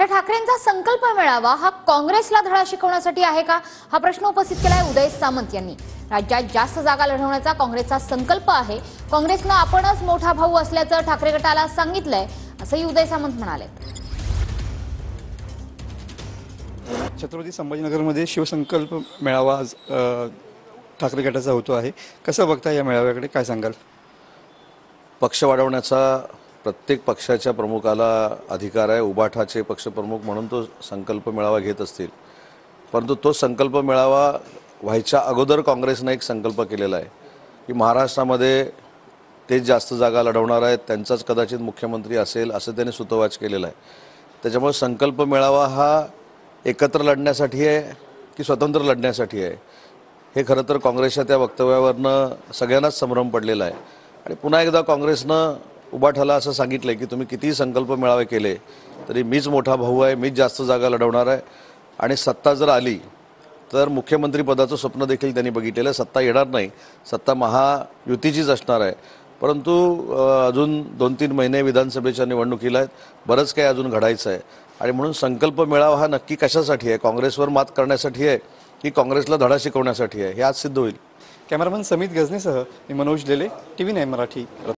तर ठाकरेंचा संकल्प मेळावा हा काँग्रेसला धडा शिकवण्यासाठी आहे का, हा प्रश्न उपस्थित केलाय उदय सामंत यांनी। राज्यात जास्त जागा लढवण्याचा काँग्रेसचा संकल्प आहे। काँग्रेसनं आपणच मोठा भाऊ असल्याचं ठाकरे गटाला सांगितलंय, असंही उदय सामंत म्हणाले। छत्रपती संभाजीनगरमध्ये शिवसंकल्प मेळावा आज ठाकरे गटाचा होतो आहे। कसं बघता या मेळाव्याकडे, काय सांगाल? पक्ष वाढवण्याचा प्रत्येक पक्षाच्या प्रमुखाला अधिकार आहे। उबाठाचे पक्षप्रमुख म्हणून तो संकल्प मेळावा घेत असतील, परंतु तो संकल्प मेळावा व्हायच्या अगोदर काँग्रेसने एक संकल्प केलेला आहे की महाराष्ट्रामध्ये तेच जास्त जागा लढवणार आहेत, त्यांचाच कदाचित मुख्यमंत्री असेल असं त्यांनी सुतोवाच केलेला आहे। त्याच्यामुळे संकल्प मेळावा हा एकत्र लढण्यासाठी आहे की स्वतंत्र लढण्यासाठी आहे, हे खरं तर काँग्रेसच्या त्या वक्तव्यावरनं सगळ्यांनाच संभ्रम पडलेला आहे। आणि पुन्हा एकदा काँग्रेसनं उबाठाला असं सांगितलं की तुम्ही कितीही संकल्प मेळावे केले तरी मीच मोठा भाऊ आहे, मीच जास्त जागा लढवणार आहे। आणि सत्ता जर आली तर मुख्यमंत्री पदाचं स्वप्न देखील त्यांनी बघितलेलं आहे। सत्ता येणार नाही, सत्ता महायुतीचीच असणार आहे, परंतु अजून 2-3 महिने विधानसभेच्या निवडणुकीला आहेत, बरंच काही अजून घडायचं आहे। आणि म्हणून संकल्प मेळावा हा नक्की कशासाठी आहे? काँग्रेसवर मात करण्यासाठी आहे की काँग्रेसला धडा शिकवण्यासाठी आहे, हे आज सिद्ध होईल। कॅमेरामन समित गजनेसह मी मनोज लेले, TV9 मराठी।